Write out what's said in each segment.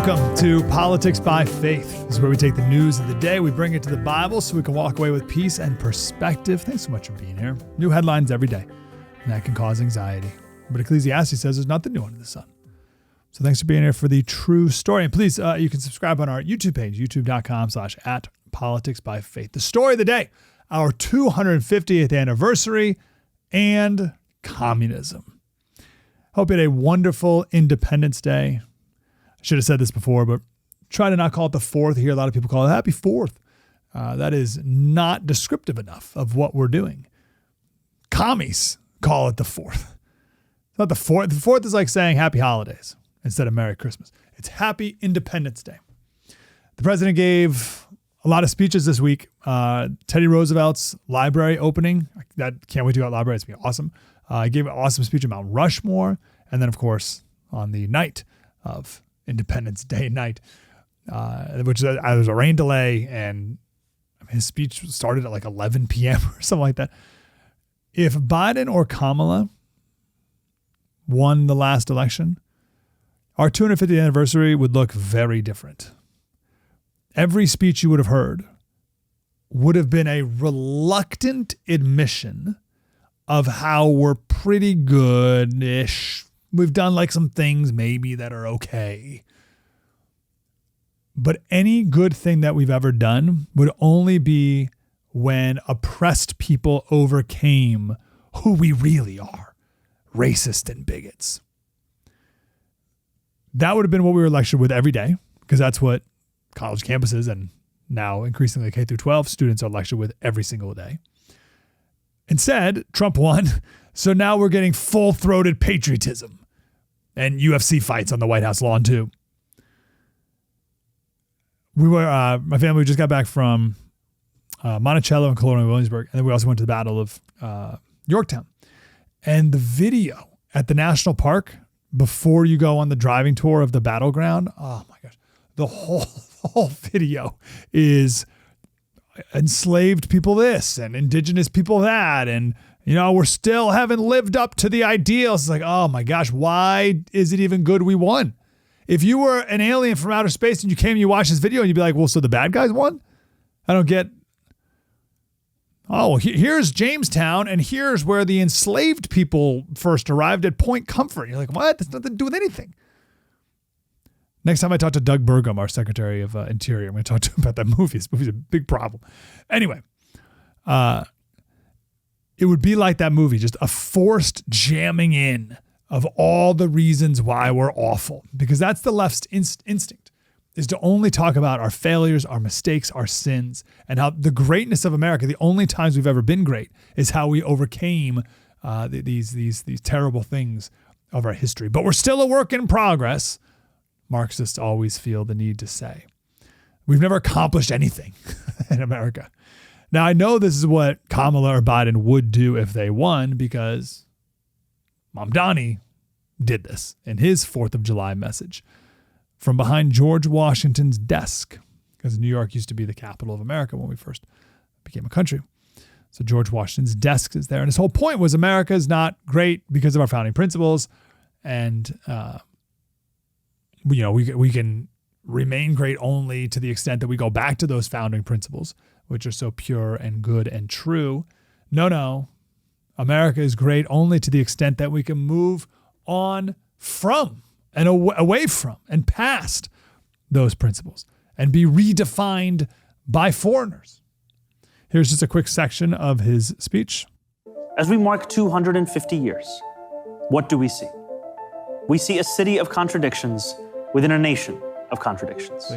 Welcome to Politics by Faith. This is where we take the news of the day, we bring it to the Bible so we can walk away with peace and perspective. Thanks so much for being here. New headlines every day, and that can cause anxiety. But Ecclesiastes says there's nothing new under the sun. So thanks for being here for the true story. And please, you can subscribe on our YouTube page, youtube.com/@politicsbyfaith. The story of the day, our 250th anniversary and communism. Hope you had a wonderful Independence Day. I should have said this before, but try to not call it the 4th here. A lot of people call it Happy 4th. That is not descriptive enough of what we're doing. Commies call it the 4th. It's not the 4th. The 4th is like saying Happy Holidays instead of Merry Christmas. It's Happy Independence Day. The president gave a lot of speeches this week. Teddy Roosevelt's library opening. Can't wait to go to the library. It's going to be awesome. He gave an awesome speech about Rushmore. And then, of course, on the night of Independence Day night, which there was a rain delay, and his speech started at like 11 p.m. or something like that. If Biden or Kamala won the last election, our 250th anniversary would look very different. Every speech you would have heard would have been a reluctant admission of how we're pretty good-ish. We've done like some things maybe that are okay. But any good thing that we've ever done would only be when oppressed people overcame who we really are, racist and bigots. That would have been what we were lectured with every day, because that's what college campuses and now increasingly K through 12 students are lectured with every single day. Instead, Trump won, so now we're getting full-throated patriotism and UFC fights on the White House lawn too. My family just got back from Monticello and Colonial Williamsburg, and then we also went to the Battle of Yorktown. And the video at the National Park before you go on the driving tour of the battleground, oh my gosh, the whole video is enslaved people this and indigenous people that, and we're still haven't lived up to the ideals. It's like, oh my gosh, why is it even good we won? If you were an alien from outer space and you came and you watched this video and you'd be like, well, so the bad guys won? I don't get. Oh, here's Jamestown, and here's where the enslaved people first arrived at Point Comfort. You're like, what? That's nothing to do with anything. Next time I talk to Doug Burgum, our Secretary of Interior, I'm going to talk to him about that movie. This movie's a big problem. Anyway, it would be like that movie, just a forced jamming in of all the reasons why we're awful. Because that's the left's instinct, is to only talk about our failures, our mistakes, our sins, and how the greatness of America, the only times we've ever been great, is how we overcame these terrible things of our history. But we're still a work in progress. Marxists always feel the need to say. We've never accomplished anything in America. Now, I know this is what Kamala or Biden would do if they won, because Mamdani did this in his 4th of July message from behind George Washington's desk, because New York used to be the capital of America when we first became a country. So George Washington's desk is there. And his whole point was America is not great because of our founding principles, and we can remain great only to the extent that we go back to those founding principles, which are so pure and good and true. No. America is great only to the extent that we can move on from and away from and past those principles and be redefined by foreigners. Here's just a quick section of his speech. As we mark 250 years, what do we see? We see a city of contradictions within a nation of contradictions.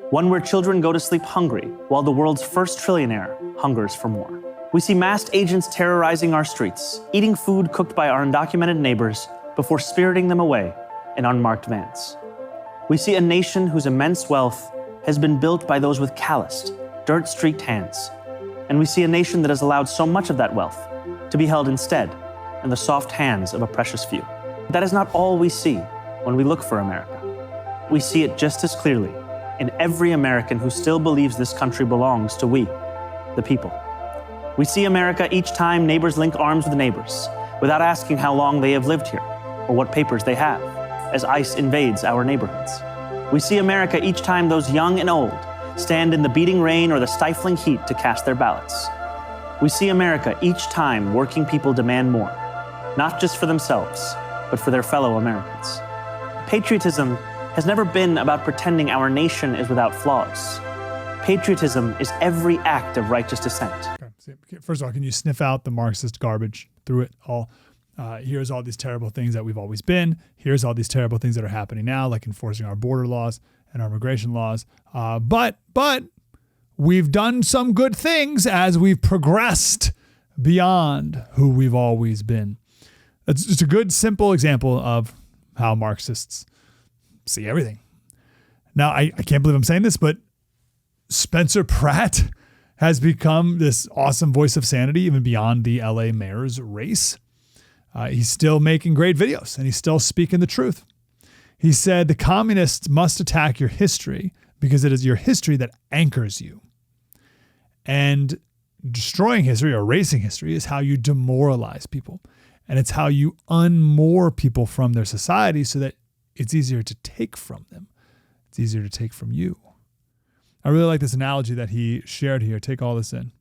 One where children go to sleep hungry while the world's first trillionaire hungers for more. We see masked agents terrorizing our streets, eating food cooked by our undocumented neighbors before spiriting them away in unmarked vans. We see a nation whose immense wealth has been built by those with calloused, dirt-streaked hands. And we see a nation that has allowed so much of that wealth to be held instead in the soft hands of a precious few. That is not all we see when we look for America. We see it just as clearly in every American who still believes this country belongs to we, the people. We see America each time neighbors link arms with neighbors without asking how long they have lived here or what papers they have, as ICE invades our neighborhoods. We see America each time those young and old stand in the beating rain or the stifling heat to cast their ballots. We see America each time working people demand more, not just for themselves, but for their fellow Americans. Patriotism has never been about pretending our nation is without flaws. Patriotism is every act of righteous dissent. Okay. First of all, can you sniff out the Marxist garbage through it all? Here's all these terrible things that we've always been. Here's all these terrible things that are happening now, like enforcing our border laws and our immigration laws. But we've done some good things as we've progressed beyond who we've always been. That's just a good, simple example of how Marxists see everything. Now, I can't believe I'm saying this, but Spencer Pratt has become this awesome voice of sanity even beyond the LA mayor's race. He's still making great videos and he's still speaking the truth. He said the communists must attack your history because it is your history that anchors you. And destroying history or erasing history is how you demoralize people. And it's how you unmoor people from their society so that it's easier to take from them. It's easier to take from you. I really like this analogy that he shared here. Take all this in.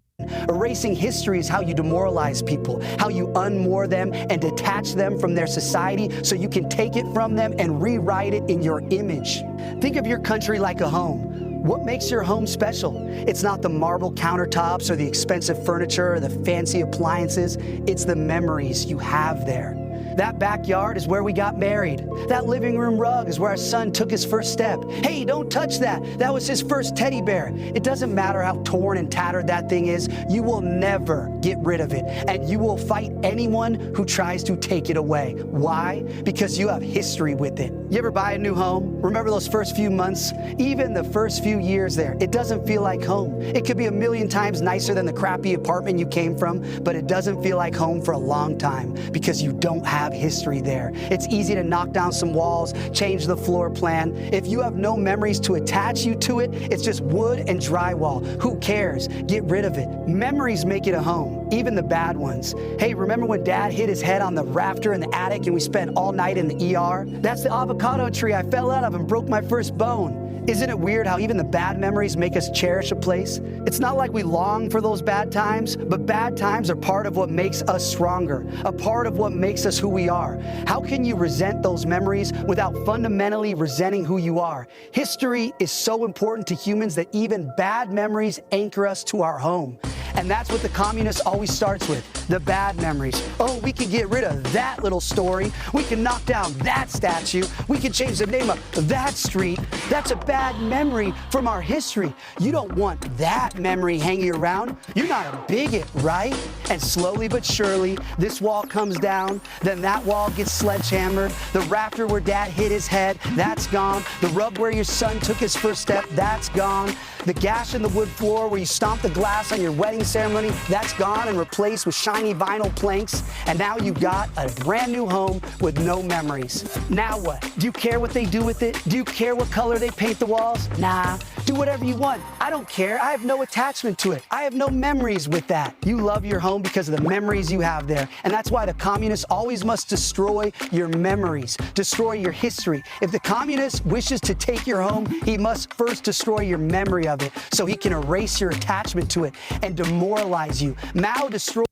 Erasing history is how you demoralize people, how you unmoor them and detach them from their society so you can take it from them and rewrite it in your image. Think of your country like a home. What makes your home special? It's not the marble countertops or the expensive furniture or the fancy appliances. It's the memories you have there. That backyard is where we got married. That living room rug is where our son took his first step. Hey, don't touch that. That was his first teddy bear. It doesn't matter how torn and tattered that thing is. You will never get rid of it. And you will fight anyone who tries to take it away. Why? Because you have history with it. You ever buy a new home? Remember those first few months? Even the first few years there, it doesn't feel like home. It could be a million times nicer than the crappy apartment you came from, but it doesn't feel like home for a long time because you don't have history there. It's easy to knock down some walls, change the floor plan. If you have no memories to attach you to it, it's just wood and drywall. Who cares? Get rid of it. Memories make it a home, even the bad ones. Hey, remember when Dad hit his head on the rafter in the attic and we spent all night in the ER? That's the avocado tree I fell out of and broke my first bone. Isn't it weird how even the bad memories make us cherish a place? It's not like we long for those bad times, but bad times are part of what makes us stronger, a part of what makes us who we are. How can you resent those memories without fundamentally resenting who you are? History is so important to humans that even bad memories anchor us to our home. And that's what the communist always starts with, the bad memories. Oh, we can get rid of that little story. We can knock down that statue. We can change the name of that street. That's a bad memory from our history. You don't want that memory hanging around. You're not a bigot, right? And slowly but surely, this wall comes down, then that wall gets sledgehammered. The rafter where Dad hit his head, that's gone. The rug where your son took his first step, that's gone. The gash in the wood floor where you stomped the glass on your wedding ceremony, that's gone and replaced with shiny vinyl planks. And now you've got a brand new home with no memories. Now what? Do you care what they do with it? Do you care what color they paint the walls? Nah. Do whatever you want. I don't care. I have no attachment to it. I have no memories with that. You love your home because of the memories you have there. And that's why the communist always must destroy your memories, destroy your history. If the communist wishes to take your home, he must first destroy your memory of it so he can erase your attachment to it and demoralize you. Mao destroyed.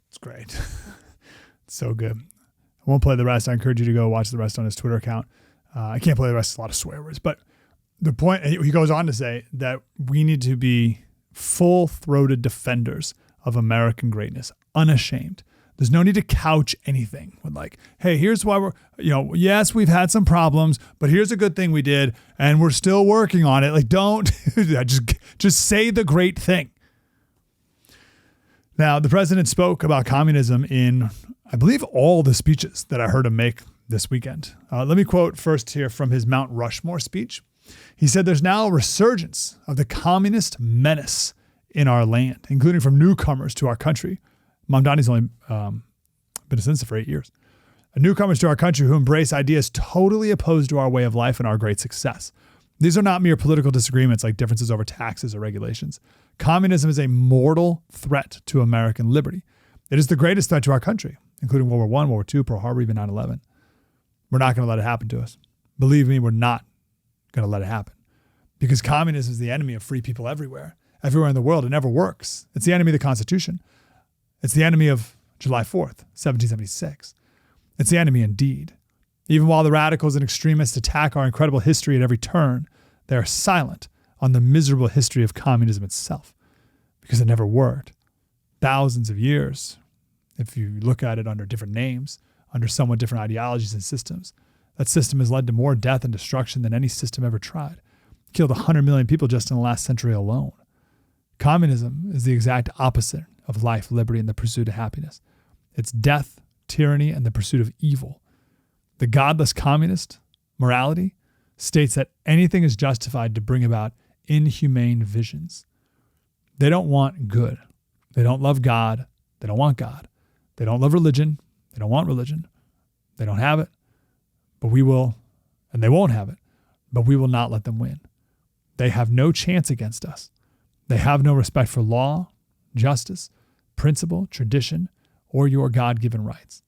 It's great. It's so good. I won't play the rest. I encourage you to go watch the rest on his Twitter account. I can't play the rest. It's a lot of swear words, but the point, he goes on to say that we need to be full-throated defenders of American greatness, unashamed. There's no need to couch anything with like, hey, here's why we're, yes, we've had some problems, but here's a good thing we did, and we're still working on it. Like, don't, just say the great thing. Now, the president spoke about communism in, I believe, all the speeches that I heard him make this weekend. Let me quote first here from his Mount Rushmore speech. He said, there's now a resurgence of the communist menace in our land, including from newcomers to our country. Mamdani's only been a citizen for 8 years. Newcomers to our country who embrace ideas totally opposed to our way of life and our great success. These are not mere political disagreements like differences over taxes or regulations. Communism is a mortal threat to American liberty. It is the greatest threat to our country, including World War I, World War II, Pearl Harbor, even 9/11. We're not going to let it happen to us. Believe me, we're not going to let it happen. Because communism is the enemy of free people everywhere in the world. It never works. It's the enemy of the Constitution. It's the enemy of July 4th, 1776. It's the enemy indeed. Even while the radicals and extremists attack our incredible history at every turn, they are silent on the miserable history of communism itself, because it never worked. Thousands of years, if you look at it under different names, under somewhat different ideologies and systems, that system has led to more death and destruction than any system ever tried. Killed 100 million people just in the last century alone. Communism is the exact opposite of life, liberty, and the pursuit of happiness. It's death, tyranny, and the pursuit of evil. The godless communist morality states that anything is justified to bring about inhumane visions. They don't want good. They don't love God. They don't want God. They don't love religion. They don't want religion. They don't have it, but we will, and they won't have it, but we will not let them win. They have no chance against us. They have no respect for law, justice, principle, tradition, or your God-given rights.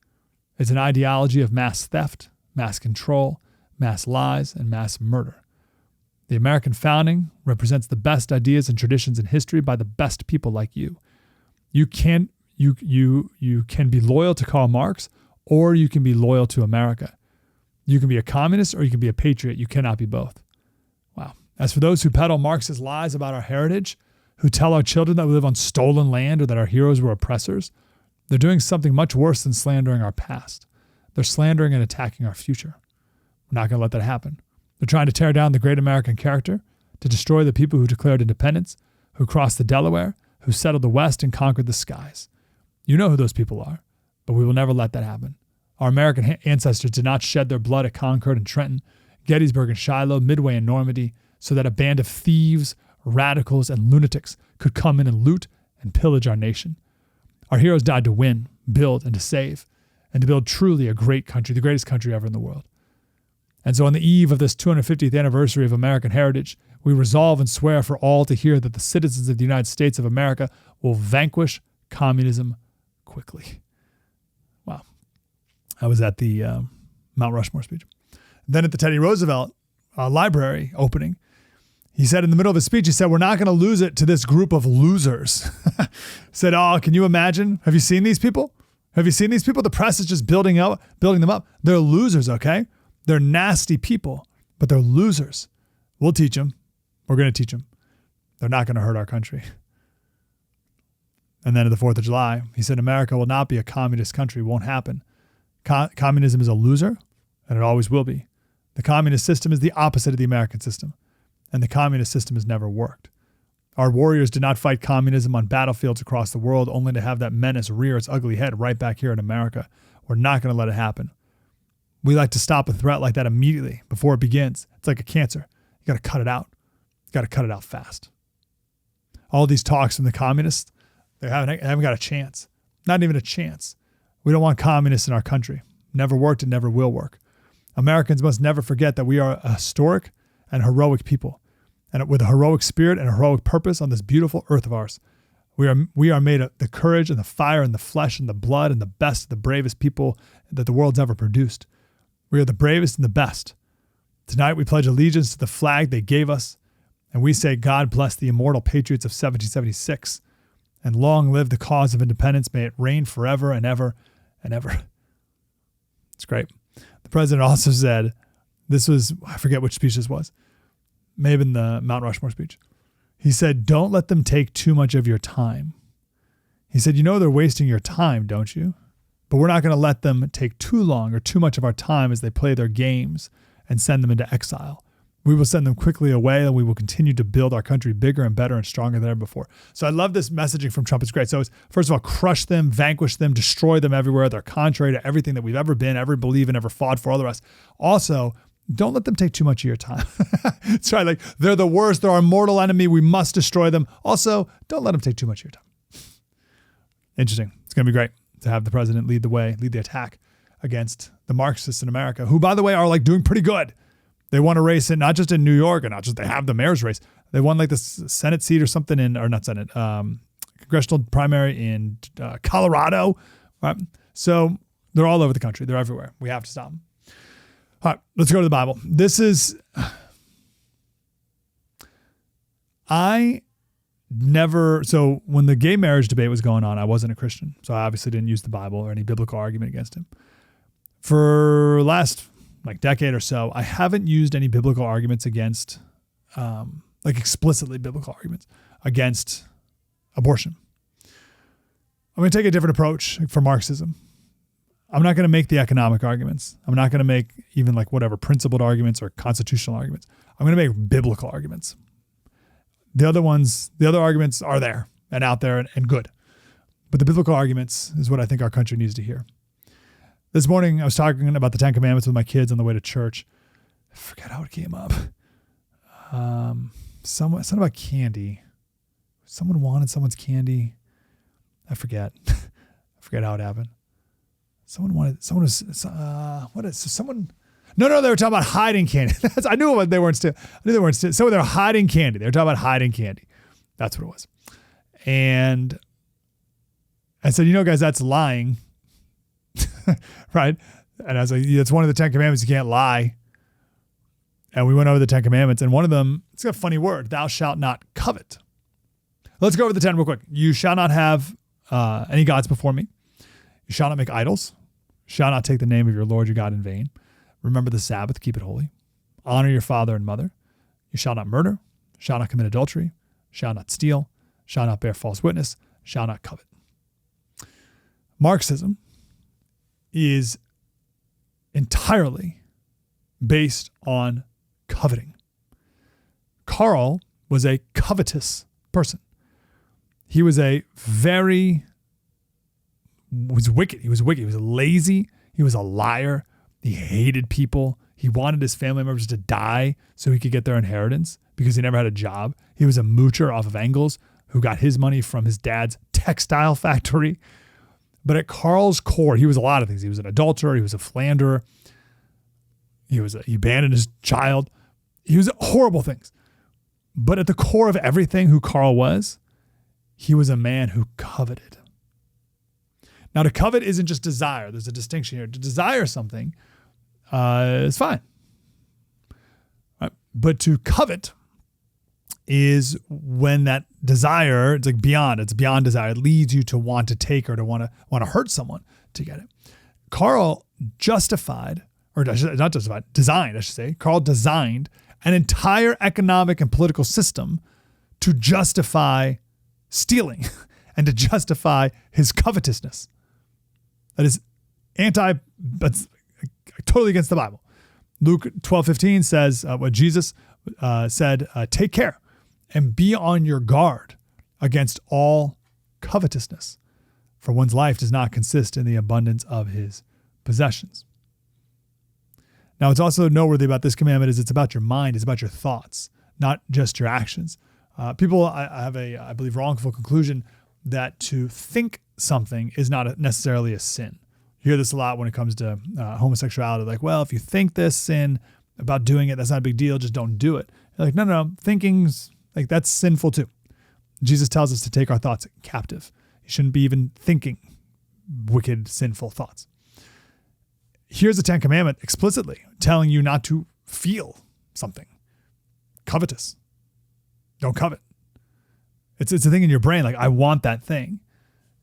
It's an ideology of mass theft, mass control, mass lies, and mass murder. The American founding represents the best ideas and traditions in history by the best people like you. You can be loyal to Karl Marx, or you can be loyal to America. You can be a communist or you can be a patriot. You cannot be both. Wow. As for those who peddle Marxist lies about our heritage, who tell our children that we live on stolen land or that our heroes were oppressors, they're doing something much worse than slandering our past. They're slandering and attacking our future. We're not going to let that happen. They're trying to tear down the great American character, to destroy the people who declared independence, who crossed the Delaware, who settled the West and conquered the skies. You know who those people are, but we will never let that happen. Our American ancestors did not shed their blood at Concord and Trenton, Gettysburg and Shiloh, Midway and Normandy, so that a band of thieves, radicals, and lunatics could come in and loot and pillage our nation. Our heroes died to win, build, and to save, and to build truly a great country, the greatest country ever in the world. And so on the eve of this 250th anniversary of American heritage, we resolve and swear for all to hear that the citizens of the United States of America will vanquish communism quickly. Wow. I was at the Mount Rushmore speech. Then at the Teddy Roosevelt library opening, he said in the middle of his speech, he said, we're not going to lose it to this group of losers. Said, oh, can you imagine? Have you seen these people? Have you seen these people? The press is just building them up. They're losers, okay? They're nasty people, but they're losers. We'll teach them. We're going to teach them. They're not going to hurt our country. And then at the 4th of July, he said, America will not be a communist country. It won't happen. Communism is a loser, and it always will be. The communist system is the opposite of the American system, and the communist system has never worked. Our warriors did not fight communism on battlefields across the world only to have that menace rear its ugly head right back here in America. We're not going to let it happen. We like to stop a threat like that immediately before it begins. It's like a cancer. You got to cut it out. You got to cut it out fast. All these talks from the communists, they haven't got a chance. Not even a chance. We don't want communists in our country. Never worked and never will work. Americans must never forget that we are a historic and heroic people, and with a heroic spirit and a heroic purpose on this beautiful earth of ours. We are made of the courage and the fire and the flesh and the blood and the best, the bravest people that the world's ever produced. We are the bravest and the best. Tonight we pledge allegiance to the flag they gave us, and we say, God bless the immortal patriots of 1776, and long live the cause of independence. May it reign forever and ever and ever. It's great. The president also said, this was, I forget which speech this was, may have been the Mount Rushmore speech. He said, don't let them take too much of your time. He said, you know they're wasting your time, don't you? But we're not going to let them take too long or too much of our time as they play their games and send them into exile. We will send them quickly away, and we will continue to build our country bigger and better and stronger than ever before. So I love this messaging from Trump. It's great. So it's, first of all, crush them, vanquish them, destroy them everywhere. They're contrary to everything that we've ever been, ever believed, and ever fought for, all the rest. Also, don't let them take too much of your time. It's right. Like, they're the worst. They're our mortal enemy. We must destroy them. Also, don't let them take too much of your time. Interesting. It's going to be great to have the president lead the way, lead the attack against the Marxists in America, who, by the way, are like doing pretty good. They won a race not just in New York, and not just they have the mayor's race. They won like the Senate seat or something congressional primary in Colorado. Right? So they're all over the country. They're everywhere. We have to stop them. All right, let's go to the Bible. This is So when the gay marriage debate was going on, I wasn't a Christian. So I obviously didn't use the Bible or any biblical argument against him. For the last decade or so, I haven't used any biblical arguments against, explicitly biblical arguments against abortion. I'm going to take a different approach for Marxism. I'm not going to make the economic arguments. I'm not going to make even principled arguments or constitutional arguments. I'm going to make biblical arguments. The other arguments are there and out there and good. But the biblical arguments is what I think our country needs to hear. This morning, I was talking about the 10 Commandments with my kids on the way to church. I forget how it came up. Something about candy. Someone wanted someone's candy. I forget. I forget how it happened. No, they were talking about hiding candy. I knew they weren't still. They were hiding candy. They were talking about hiding candy. That's what it was. And I said, guys, that's lying. Right? And I was like, it's one of the 10 Commandments. You can't lie. And we went over the 10 Commandments. And one of them, it's a funny word, thou shalt not covet. Let's go over the 10 real quick. You shall not have any gods before me. You shall not make idols. Shall not take the name of your Lord your God in vain. Remember the Sabbath, keep it holy. Honor your father and mother. You shall not murder. Shall not commit adultery. Shall not steal. Shall not bear false witness. Shall not covet. Marxism is entirely based on coveting. Karl was a covetous person. He was wicked. He was lazy. He was a liar. He hated people. He wanted his family members to die so he could get their inheritance because he never had a job. He was a moocher off of Engels who got his money from his dad's textile factory. But at Karl's core, he was a lot of things. He was an adulterer. He was a philanderer. He abandoned his child. He was horrible things. But at the core of everything who Karl was, he was a man who coveted. Now, to covet isn't just desire. There's a distinction here. To desire something is fine. Right? But to covet is when that desire, it's beyond desire. It leads you to want to take or to want to hurt someone to get it. Karl designed an entire economic and political system to justify stealing and to justify his covetousness. That is that's totally against the Bible. Luke 12:15 says what Jesus said, take care and be on your guard against all covetousness, for one's life does not consist in the abundance of his possessions. Now, it's also noteworthy about this commandment is it's about your mind, it's about your thoughts, not just your actions. People have I believe, wrongful conclusion that to think something is not necessarily a sin. You hear this a lot when it comes to homosexuality. If you think this sin about doing it, that's not a big deal. Just don't do it. You're like, no. Thinking's that's sinful too. Jesus tells us to take our thoughts captive. You shouldn't be even thinking wicked, sinful thoughts. Here's the 10 Commandment explicitly telling you not to feel something covetous. Don't covet. It's a thing in your brain. I want that thing.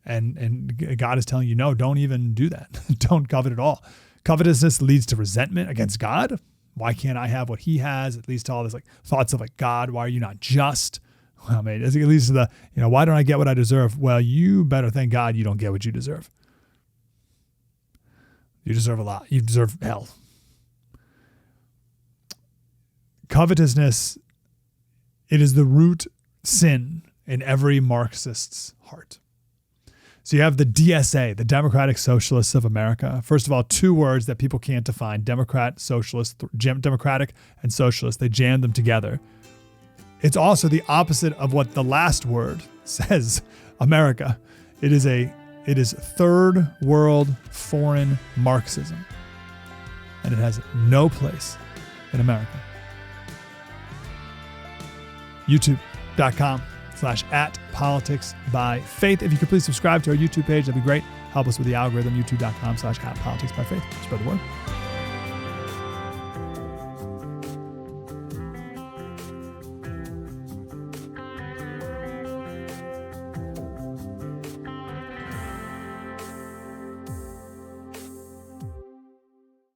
And God is telling you, no, don't even do that. Don't covet at all. Covetousness leads to resentment against God. Why can't I have what he has? It leads to all this thoughts of God, why are you not just? Well, it leads to the, why don't I get what I deserve? Well, you better thank God you don't get what you deserve. You deserve a lot. You deserve hell. Covetousness, it is the root sin in every Marxist's heart. So you have the DSA, the Democratic Socialists of America. First of all, two words that people can't define, Democratic and socialist. They jammed them together. It's also the opposite of what the last word says, America. It is Third World Foreign Marxism. And it has no place in America. YouTube.com/@politicsbyfaith. If you could please subscribe to our YouTube page, that'd be great. Help us with the algorithm, youtube.com/@politicsbyfaith. Spread the word.